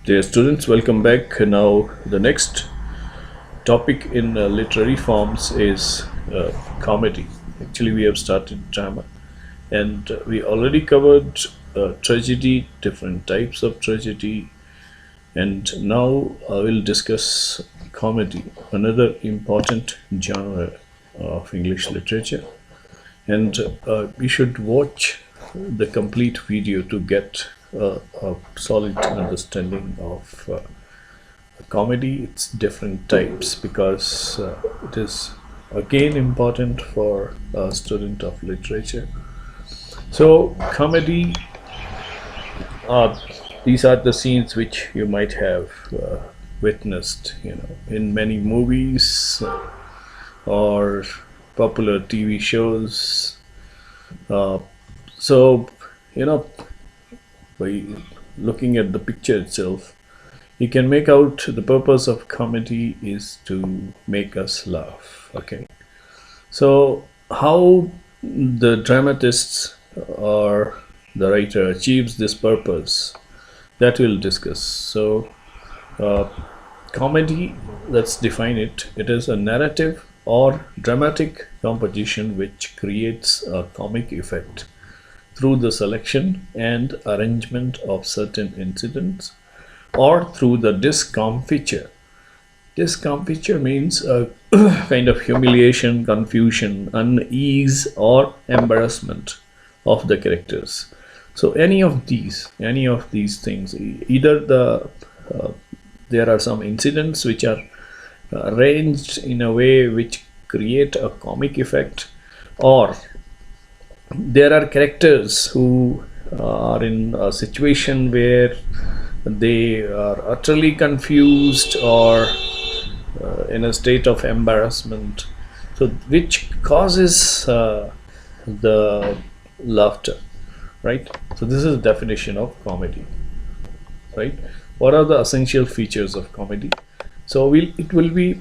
Dear students, welcome back. Now, the next topic in literary forms is comedy. Actually, we have started drama, and we already covered tragedy, different types of tragedy, and now I will discuss comedy, another important genre of English literature. And you should watch the complete video to get a solid understanding of comedy, its different types, because it is again important for a student of literature. So comedy, uh, these are the scenes which you might have witnessed, in many movies or popular TV shows. uh, so by looking at the picture itself, you can make out the purpose of comedy is to make us laugh. Okay, so how the dramatist or the writer achieves this purpose, that we'll discuss. So uh, comedy, let's define it. It is a narrative or dramatic composition which creates a comic effect through the selection and arrangement of certain incidents, or through the discomfiture. Discomfiture means a kind of humiliation, confusion, unease, or embarrassment of the characters. So any of these things, either uh, there are some incidents which are arranged in a way which create a comic effect, or there are characters who are in a situation where they are utterly confused or in a state of embarrassment, so which causes the laughter, right? So this is the definition of comedy, right? What are the essential features of comedy? So it will be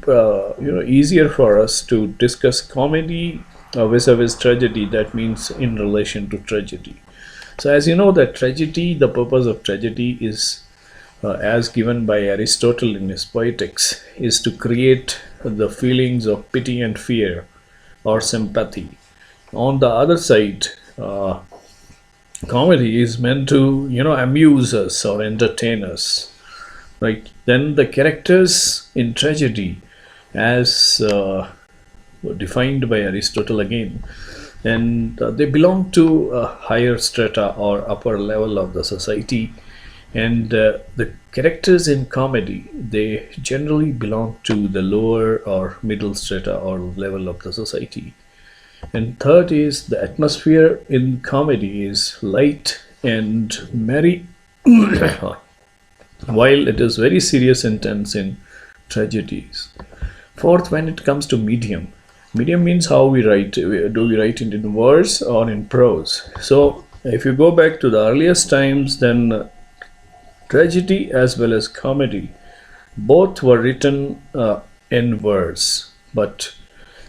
easier for us to discuss comedy vis-a-vis tragedy, that means in relation to tragedy. So as you know, that tragedy, the purpose of tragedy is, as given by Aristotle in his Poetics, is to create the feelings of pity and fear or sympathy. On the other side, comedy is meant to amuse us or entertain us, right? Then the characters in tragedy, as defined by Aristotle again, and they belong to a higher strata or upper level of the society, and the characters in comedy, they generally belong to the lower or middle strata or level of the society. And third is, the atmosphere in comedy is light and merry, while it is very serious and tense in tragedies. Fourth, when it comes to medium means how we write. Do we write it in verse or in prose? So if you go back to the earliest times, then tragedy as well as comedy, both were written in verse. But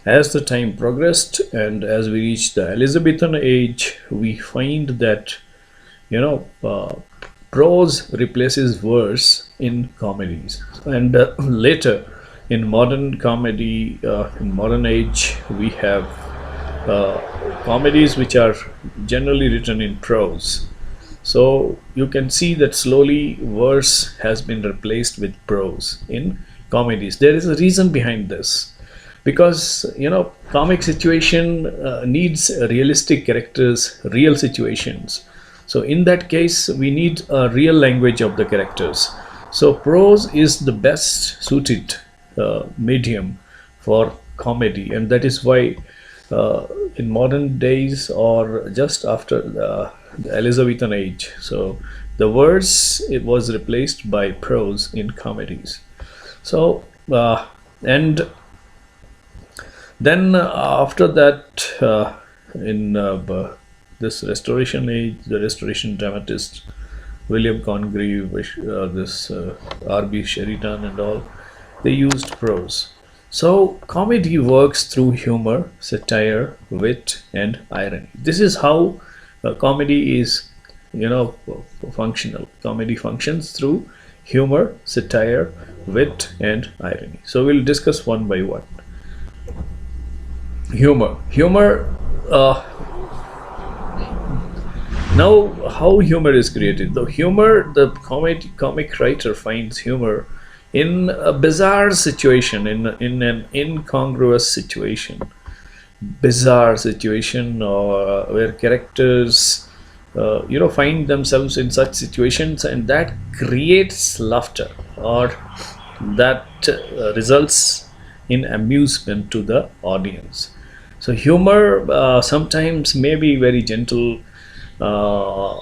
as the time progressed and as we reached the Elizabethan age, we find that prose replaces verse in comedies. And later, in modern comedy, in modern age, we have comedies which are generally written in prose. So you can see that slowly verse has been replaced with prose in comedies. There is a reason behind this, because comic situation needs realistic characters, real situations. So in that case, we need a real language of the characters. So prose is the best suited medium for comedy, and that is why in modern days or just after the Elizabethan age, so the verse, it was replaced by prose in comedies. So and then after that, in this Restoration age, the Restoration dramatist William Congreve, this R.B. Sheridan and all, they used prose. So comedy works through humor, satire, wit, and irony. This is how comedy is, functional. Comedy functions through humor, satire, wit, and irony. So we'll discuss one by one. Humor. Uh, Now, how humor is created? The comic writer finds humor in a bizarre situation, in an incongruous situation, where characters, find themselves in such situations, and that creates laughter, or that results in amusement to the audience. So humor sometimes may be very gentle, uh,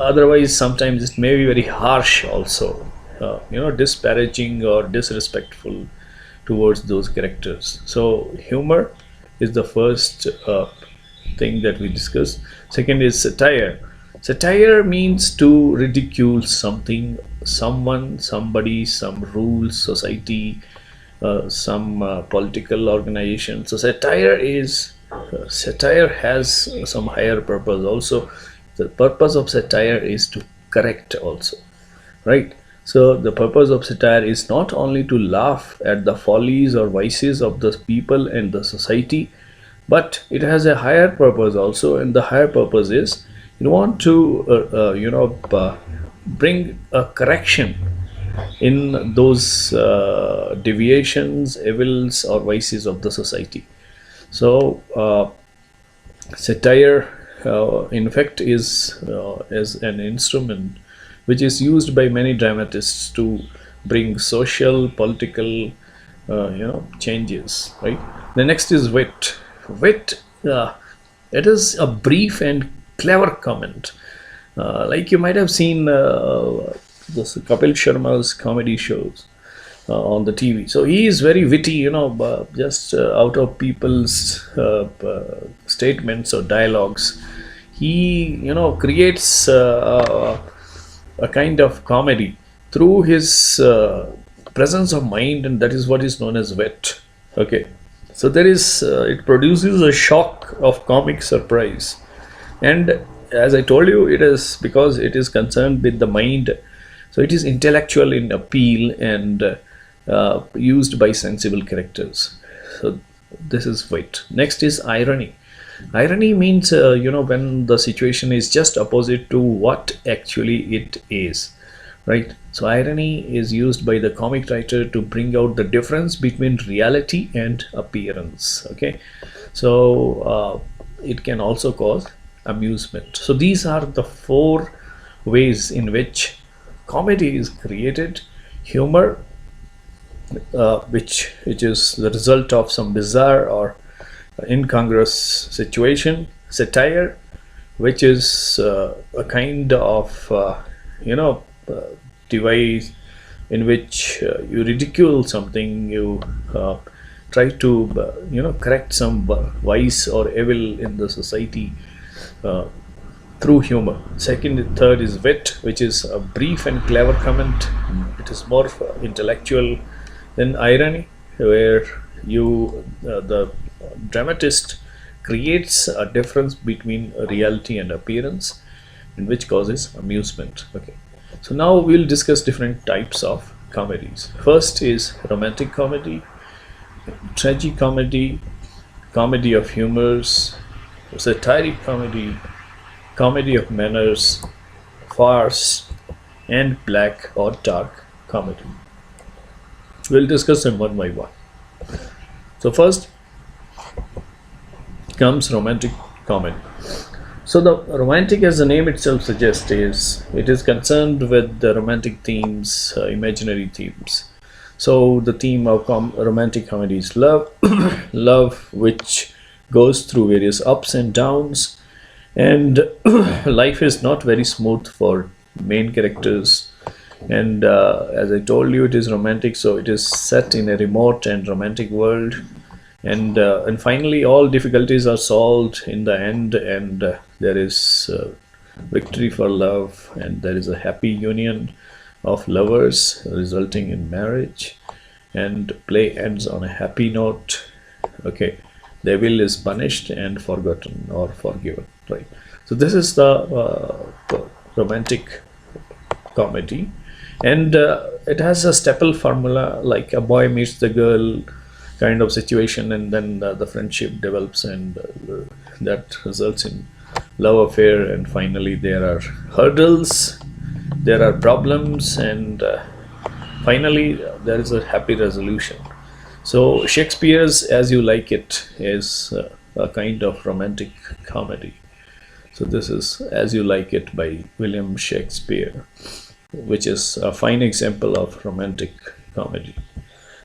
otherwise sometimes it may be very harsh also, disparaging or disrespectful towards those characters. So humor is the first thing that we discuss. Second is satire. Satire means to ridicule something, someone, somebody, some rules, society, some political organization. So satire has some higher purpose also. The purpose of satire is to correct also, right? So the purpose of satire is not only to laugh at the follies or vices of the people and the society, but it has a higher purpose also, and the higher purpose is you want to bring a correction in those deviations, evils, or vices of the society. So satire, in fact, is an instrument which is used by many dramatists to bring social, political, changes. Right. The next is wit. Wit. It is a brief and clever comment. Like you might have seen this Kapil Sharma's comedy shows on the TV. So he is very witty, just out of people's statements or dialogues. He, creates a kind of comedy through his presence of mind, and that is what is known as wit. Okay. So there is, it produces a shock of comic surprise. And as I told you, it is because it is concerned with the mind. So it is intellectual in appeal and used by sensible characters. So this is wit. Next is irony. Irony means, when the situation is just opposite to what actually it is, right? So irony is used by the comic writer to bring out the difference between reality and appearance. Okay, so it can also cause amusement. So these are the four ways in which comedy is created. Humor, which is the result of some bizarre or incongruous situation. Satire, which is a kind of device in which you ridicule something, you try to correct some vice or evil in the society through humor. Third is wit, which is a brief and clever comment. It is more intellectual. Then irony, where the dramatist creates a difference between reality and appearance, and which causes amusement. Okay. So now we'll discuss different types of comedies. First is romantic comedy, tragic comedy, comedy of humors, satiric comedy, comedy of manners, farce, and black or dark comedy. We'll discuss them one by one. So first comes romantic comedy. So the romantic, as the name itself suggests, it is concerned with the romantic themes, imaginary themes. So the theme of romantic comedy is love, love which goes through various ups and downs, and life is not very smooth for main characters. And as I told you, it is romantic, so it is set in a remote and romantic world. And finally, all difficulties are solved in the end, and there is victory for love, and there is a happy union of lovers resulting in marriage, and play ends on a happy note. Okay, the evil is punished and forgotten or forgiven. Right. So this is the romantic comedy, And it has a staple formula, like a boy meets the girl kind of situation, and then the friendship develops, and that results in love affair, and finally there are hurdles, there are problems, and finally there is a happy resolution. So Shakespeare's As You Like It is a kind of romantic comedy. So this is As You Like It by William Shakespeare, which is a fine example of romantic comedy.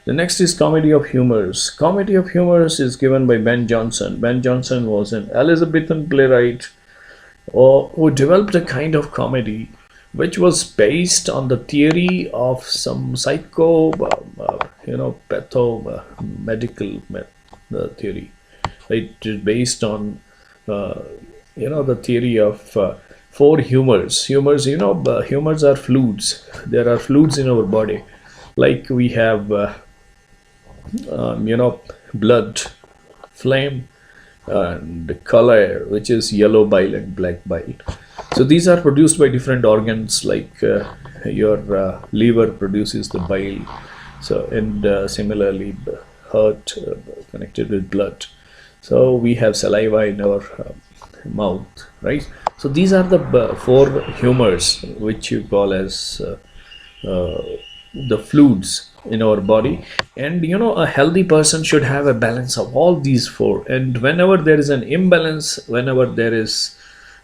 The next is Comedy of Humours. Comedy of Humours is given by Ben Jonson. Ben Jonson was an Elizabethan playwright who developed a kind of comedy which was based on the theory of some medical theory. It is based on the theory of four humors. Humors are fluids. There are fluids in our body, like we have blood, flame, and color, which is yellow bile and black bile. So these are produced by different organs, like your liver produces the bile. So, and similarly heart connected with blood. So we have saliva in our mouth, right? So these are the four humors, which you call as the fluids in our body. And a healthy person should have a balance of all these four, and whenever there is an imbalance, whenever there is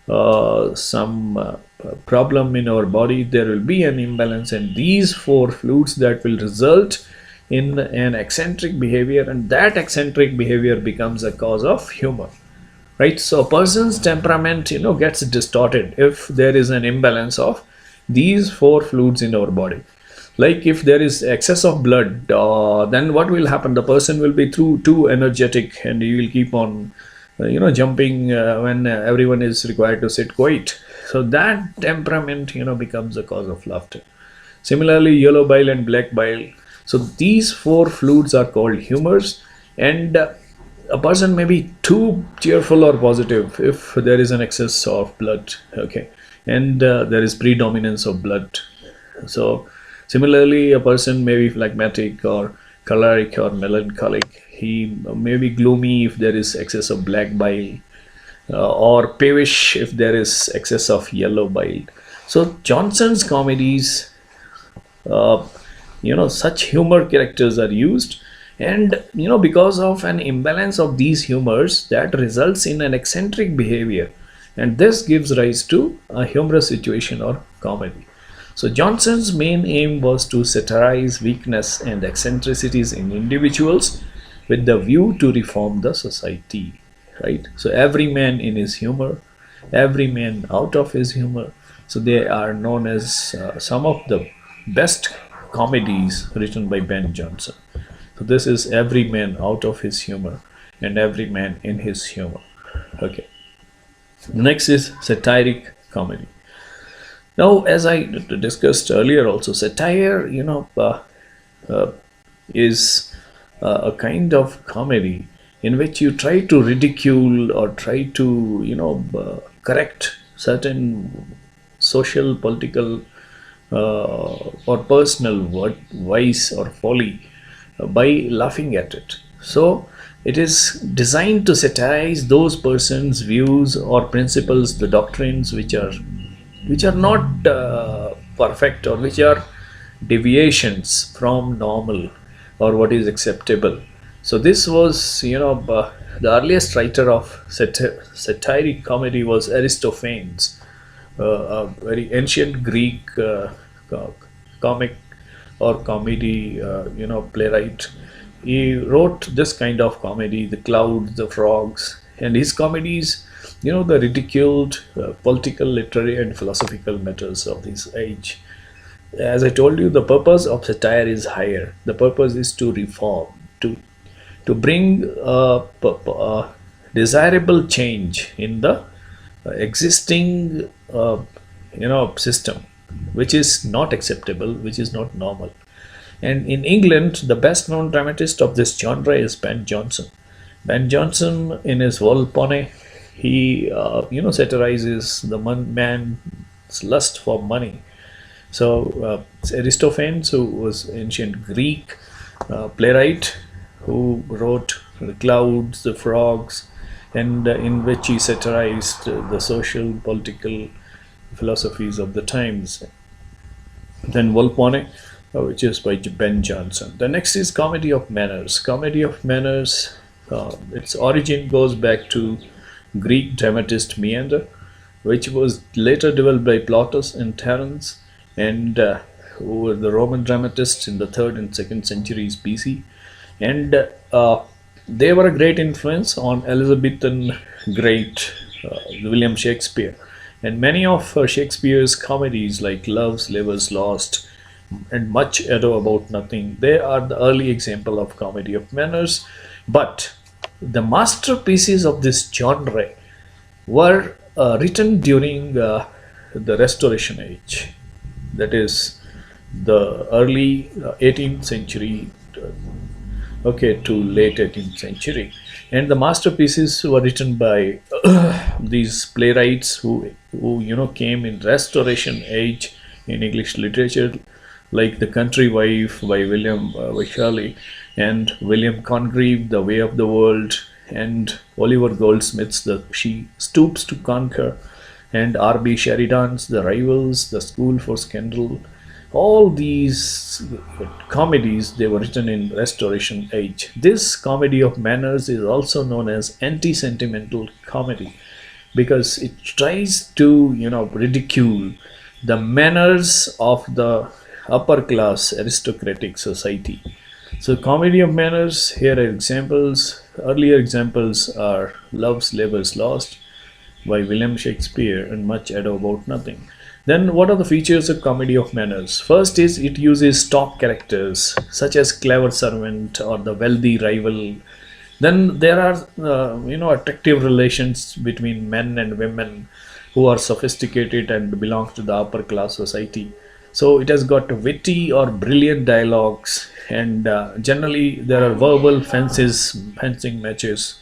some problem in our body, there will be an imbalance, and these four fluids that will result in an eccentric behavior, and that eccentric behavior becomes a cause of humor, right? So a person's temperament gets distorted if there is an imbalance of these four fluids in our body. Like if there is excess of blood, then what will happen? The person will be too energetic, and he will keep on jumping when everyone is required to sit quiet. So that temperament becomes a cause of laughter. Similarly, yellow bile and black bile. So these four fluids are called humors, and a person may be too cheerful or positive if there is an excess of blood, okay, and there is predominance of blood. So similarly, a person may be phlegmatic or choleric or melancholic. He may be gloomy if there is excess of black bile, or peevish if there is excess of yellow bile. So Johnson's comedies, such humor characters are used, and because of an imbalance of these humors, that results in an eccentric behavior, and this gives rise to a humorous situation or comedy. So Johnson's main aim was to satirize weakness and eccentricities in individuals with the view to reform the society, right? So every man in his humor, every man out of his humor. So they are known as some of the best comedies written by Ben Jonson. So this is every man out of his humor and every man in his humor. Okay. Next is satiric comedy. Now, as I discussed earlier, also satire, is a kind of comedy in which you try to ridicule or try to correct certain social, political, or personal vice or folly by laughing at it. So it is designed to satirize those persons' views or principles, the doctrines which are not perfect, or which are deviations from normal or what is acceptable. So this was, the earliest writer of satiric comedy was Aristophanes, a very ancient Greek comic or comedy, playwright. He wrote this kind of comedy, the clouds, the frogs, and his comedies, the ridiculed political, literary, and philosophical matters of this age. As I told you, the purpose of satire is higher. The purpose is to reform, to bring a desirable change in the existing system, which is not acceptable, which is not normal. And in England, the best known dramatist of this genre is Ben Jonson. Ben Jonson, in his Volpone, he satirizes the man's lust for money, So Aristophanes, who was ancient Greek playwright, who wrote The Clouds, The Frogs, and in which he satirized the social, political philosophies of the times. Then Volpone, which is by Ben Jonson. The next is Comedy of Manners. Comedy of Manners, its origin goes back to Greek dramatist Meander, which was later developed by Plautus and Terence, and who were the Roman dramatists in the 3rd and 2nd centuries BC. And they were a great influence on Elizabethan great William Shakespeare. And many of Shakespeare's comedies, like Love's Labour's Lost and Much Ado About Nothing, they are the early example of comedy of manners. But the masterpieces of this genre were written during the Restoration Age, that is, the early 18th century, to late 18th century. And the masterpieces were written by these playwrights who came in Restoration Age in English literature, like The Country Wife by William Wycherley, and William Congreve, The Way of the World, and Oliver Goldsmith's She Stoops to Conquer, and R.B. Sheridan's The Rivals, The School for Scandal. All these comedies, they were written in Restoration Age. This comedy of manners is also known as anti-sentimental comedy, because it tries to ridicule the manners of the upper class aristocratic society. So comedy of manners, here are examples. Earlier examples are Love's Labour's Lost by William Shakespeare and Much Ado About Nothing. Then what are the features of comedy of manners? First is it uses stock characters such as clever servant or the wealthy rival. Then there are attractive relations between men and women who are sophisticated and belong to the upper class society. So it has got witty or brilliant dialogues, and generally there are verbal fencing matches,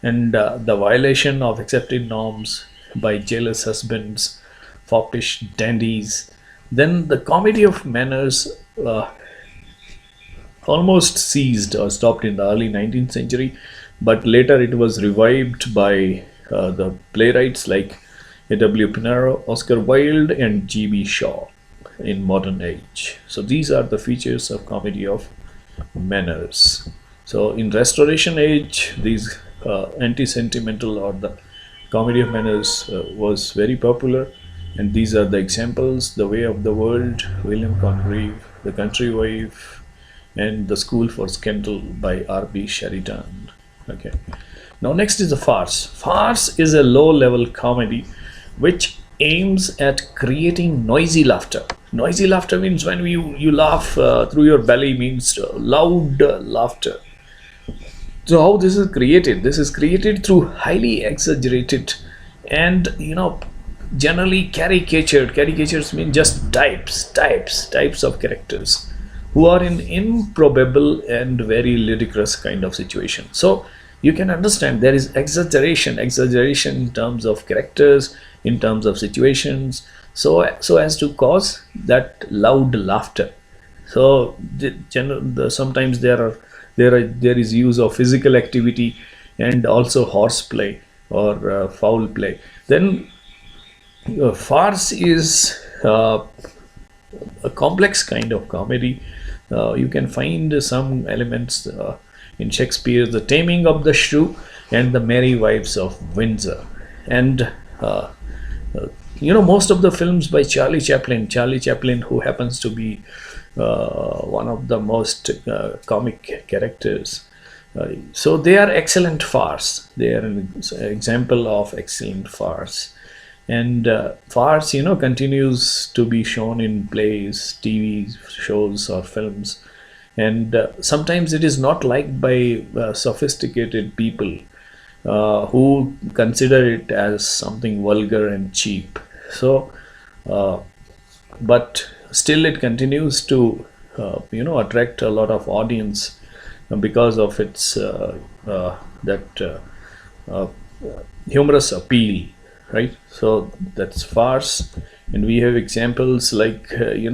and the violation of accepted norms by jealous husbands, foppish dandies. Then the comedy of manners almost ceased or stopped in the early 19th century, but later it was revived by the playwrights like A.W. Pinero, Oscar Wilde, and G.B. Shaw in modern age. So these are the features of comedy of manners. So in Restoration Age, these anti-sentimental or the comedy of manners was very popular, and these are the examples: The Way of the World, William Congreve, The Country Wife, and The School for Scandal by R.B. Sheridan. Okay. Now next is the farce. Farce is a low-level comedy which aims at creating noisy laughter. Noisy laughter means when you laugh through your belly, means loud laughter. So how this is created? This is created through highly exaggerated and generally caricatured. Caricatures mean just types of characters who are in improbable and very ludicrous kind of situation. So you can understand there is exaggeration in terms of characters, in terms of situations, so as to cause that loud laughter. So sometimes there is use of physical activity and also horseplay or foul play. Then farce is a complex kind of comedy. You can find some elements in Shakespeare's The Taming of the Shrew and The Merry Wives of Windsor. And most of the films by Charlie Chaplin, who happens to be one of the most comic characters. So they are excellent farce. They are an example of excellent farce. And farce, continues to be shown in plays, TV shows, or films. And sometimes it is not liked by sophisticated people who consider it as something vulgar and cheap. So, but still it continues to, attract a lot of audience because of its humorous appeal, right? So that's farce. And we have examples like in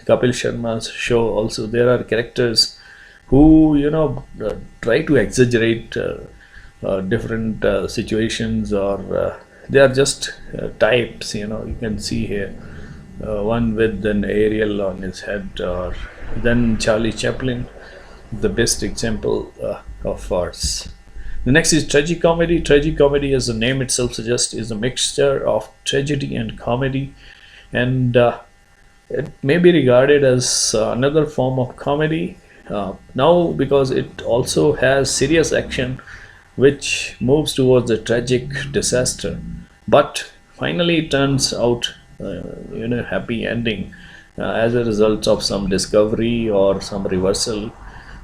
Kapil Sharma's show also there are characters who try to exaggerate different situations, or they are just types. You can see here one with an aerial on his head, or then Charlie Chaplin, the best example of farce. The next is tragic comedy. Tragic comedy, as the name itself suggests, is a mixture of tragedy and comedy, and it may be regarded as another form of comedy now, because it also has serious action which moves towards a tragic disaster, but finally turns out happy ending as a result of some discovery or some reversal.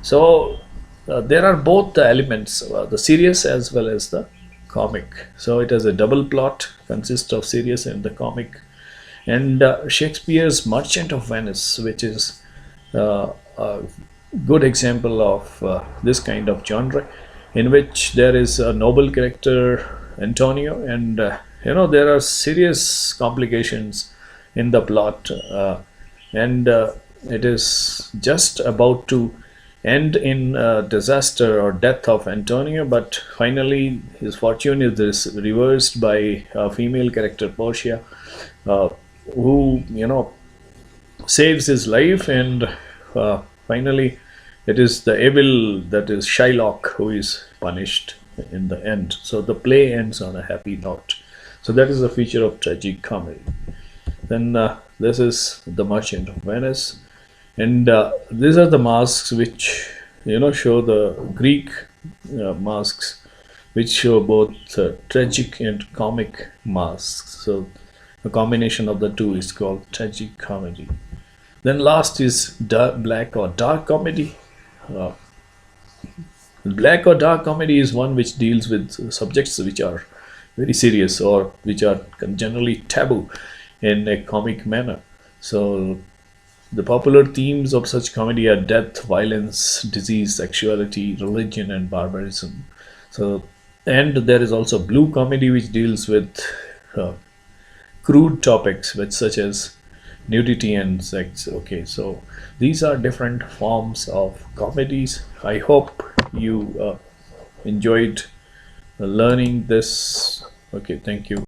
So there are both the elements, the serious as well as the comic. So it has a double plot, consists of serious and the comic. And Shakespeare's Merchant of Venice, which is a good example of this kind of genre, in which there is a noble character Antonio, and there are serious complications in the plot, and it is just about to end in disaster or death of Antonio, but finally his fortune is reversed by a female character Portia, who saves his life, and finally it is the evil, that is Shylock, who is punished in the end. So the play ends on a happy note. So that is a feature of tragic comedy. Then this is the Merchant of Venice, and these are the masks which show the Greek masks, which show both tragic and comic masks. So a combination of the two is called tragic comedy. Then last is black or dark comedy. Uh, Black or dark comedy is one which deals with subjects which are very serious, or which are generally taboo in a comic manner. So the popular themes of such comedy are death, violence, disease, sexuality, religion, and barbarism. So, and there is also blue comedy, which deals with uh, crude topics, which such as nudity and sex. Okay, so these are different forms of comedies. I hope you enjoyed learning this. Okay, thank you.